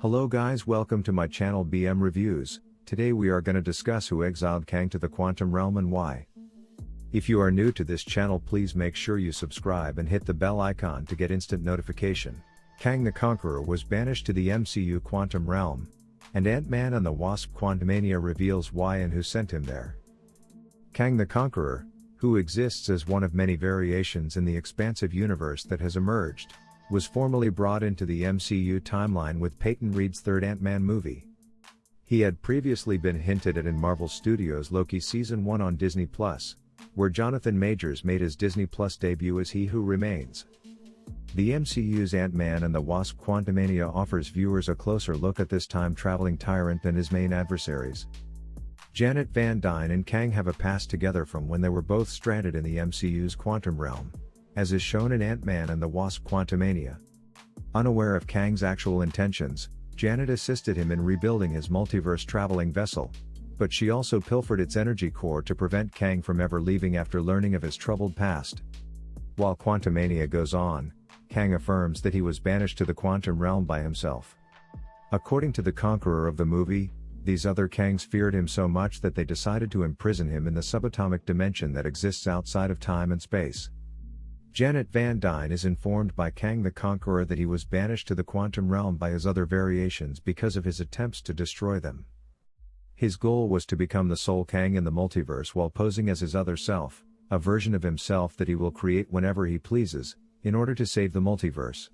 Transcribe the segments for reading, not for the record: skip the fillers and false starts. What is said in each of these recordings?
Hello guys, welcome to my channel BM Reviews. Today we are gonna discuss who exiled Kang to the quantum realm and why. If you are new to this channel, please make sure you subscribe and hit the bell icon to get instant notification. Kang the Conqueror was banished to the MCU quantum realm, and Ant-Man and the Wasp: Quantumania reveals why and who sent him there. Kang the Conqueror, who exists as one of many variations in the expansive universe that has emerged, was formally brought into the MCU timeline with Peyton Reed's third Ant-Man movie. He had previously been hinted at in Marvel Studios' Loki Season 1 on Disney+, where Jonathon Majors made his Disney+ debut as He Who Remains. The MCU's Ant-Man and the Wasp: Quantumania offers viewers a closer look at this time-traveling tyrant and his main adversaries. Janet Van Dyne and Kang have a past together from when they were both stranded in the MCU's quantum realm, as is shown in Ant-Man and the Wasp: Quantumania. Unaware of Kang's actual intentions, Janet assisted him in rebuilding his multiverse-traveling vessel, but she also pilfered its energy core to prevent Kang from ever leaving after learning of his troubled past. While Quantumania goes on, Kang affirms that he was banished to the quantum realm by himself. According to the Conqueror of the movie, these other Kangs feared him so much that they decided to imprison him in the subatomic dimension that exists outside of time and space. Janet Van Dyne is informed by Kang the Conqueror that he was banished to the quantum realm by his other variations because of his attempts to destroy them. His goal was to become the sole Kang in the multiverse while posing as his other self, a version of himself that he will create whenever he pleases, in order to save the multiverse.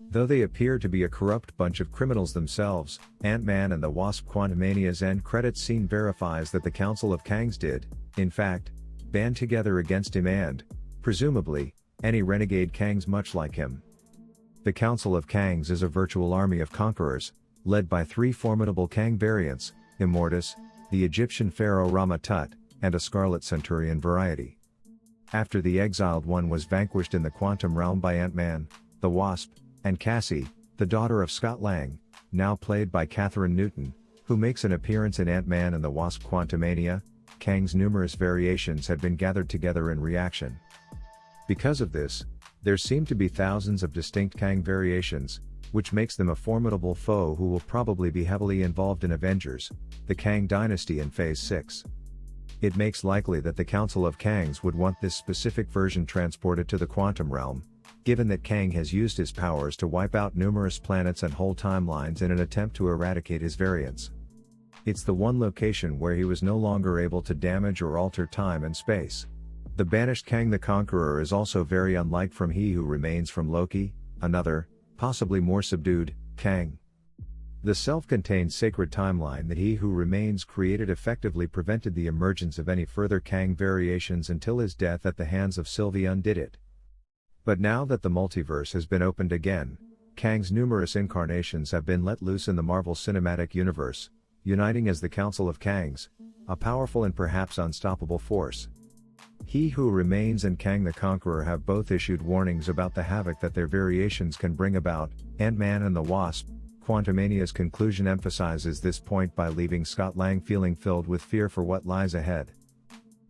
Though they appear to be a corrupt bunch of criminals themselves, Ant-Man and the Wasp: Quantumania's end credits scene verifies that the Council of Kangs did, in fact, band together against him and, presumably, any renegade Kangs much like him. The Council of Kangs is a virtual army of conquerors, led by three formidable Kang variants, Immortus, the Egyptian pharaoh Rama-Tut, and a Scarlet Centurion variety. After the Exiled One was vanquished in the quantum realm by Ant-Man, the Wasp, and Cassie, the daughter of Scott Lang, now played by Katherine Newton, who makes an appearance in Ant-Man and the Wasp: Quantumania, Kang's numerous variations had been gathered together in reaction. Because of this, there seem to be thousands of distinct Kang variations, which makes them a formidable foe who will probably be heavily involved in Avengers, the Kang Dynasty in Phase 6. It makes likely that the Council of Kangs would want this specific version transported to the quantum realm, given that Kang has used his powers to wipe out numerous planets and whole timelines in an attempt to eradicate his variants. It's the one location where he was no longer able to damage or alter time and space. The banished Kang the Conqueror is also very unlike from He Who Remains from Loki, another, possibly more subdued, Kang. The self-contained sacred timeline that He Who Remains created effectively prevented the emergence of any further Kang variations until his death at the hands of Sylvie undid it. But now that the multiverse has been opened again, Kang's numerous incarnations have been let loose in the Marvel Cinematic Universe, uniting as the Council of Kangs, a powerful and perhaps unstoppable force. He Who Remains and Kang the Conqueror have both issued warnings about the havoc that their variations can bring about. Ant-Man and the Wasp: Quantumania's conclusion emphasizes this point by leaving Scott Lang feeling filled with fear for what lies ahead.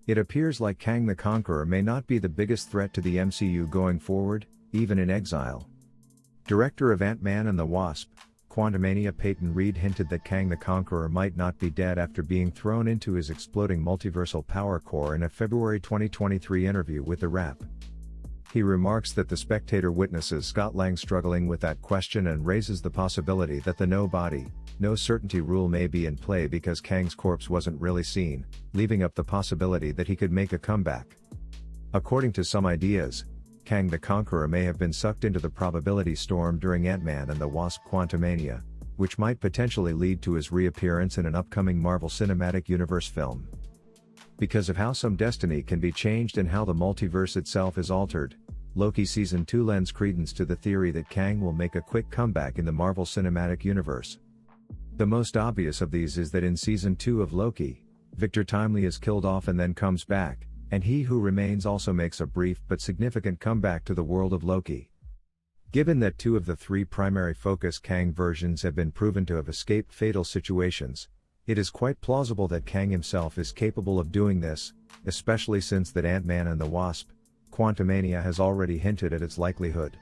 It appears like Kang the Conqueror may not be the biggest threat to the MCU going forward, even in exile. Director of Ant-Man and the Wasp: Quantumania Peyton Reed hinted that Kang the Conqueror might not be dead after being thrown into his exploding multiversal power core in a February 2023 interview with The Wrap. He remarks that the spectator witnesses Scott Lang struggling with that question and raises the possibility that the no body, no certainty rule may be in play because Kang's corpse wasn't really seen, leaving up the possibility that he could make a comeback. According to some ideas, Kang the Conqueror may have been sucked into the probability storm during Ant-Man and the Wasp: Quantumania, which might potentially lead to his reappearance in an upcoming Marvel Cinematic Universe film. Because of how some destiny can be changed and how the multiverse itself is altered, Loki Season 2 lends credence to the theory that Kang will make a quick comeback in the Marvel Cinematic Universe. The most obvious of these is that in Season 2 of Loki, Victor Timely is killed off and then comes back, and He Who Remains also makes a brief but significant comeback to the world of Loki. Given that two of the three primary focus Kang versions have been proven to have escaped fatal situations, it is quite plausible that Kang himself is capable of doing this, especially since that Ant-Man and the Wasp: Quantumania has already hinted at its likelihood.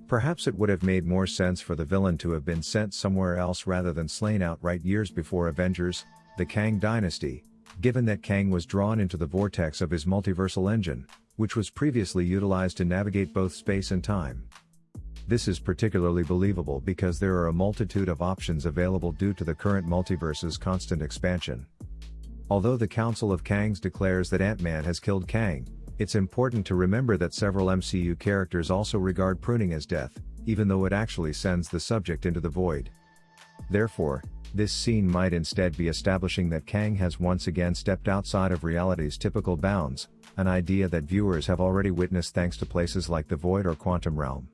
Perhaps it would have made more sense for the villain to have been sent somewhere else rather than slain outright years before Avengers, the Kang Dynasty, given that Kang was drawn into the vortex of his multiversal engine, which was previously utilized to navigate both space and time. This is particularly believable because there are a multitude of options available due to the current multiverse's constant expansion. Although the Council of Kangs declares that Ant-Man has killed Kang, it's important to remember that several MCU characters also regard pruning as death, even though it actually sends the subject into the void. Therefore, this scene might instead be establishing that Kang has once again stepped outside of reality's typical bounds, an idea that viewers have already witnessed thanks to places like the Void or Quantum Realm.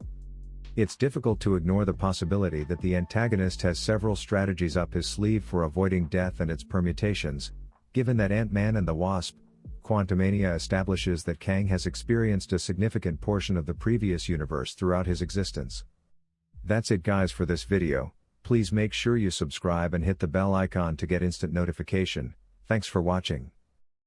It's difficult to ignore the possibility that the antagonist has several strategies up his sleeve for avoiding death and its permutations, given that Ant-Man and the Wasp: Quantumania establishes that Kang has experienced a significant portion of the previous universe throughout his existence. That's it guys for this video. Please make sure you subscribe and hit the bell icon to get instant notification. Thanks for watching.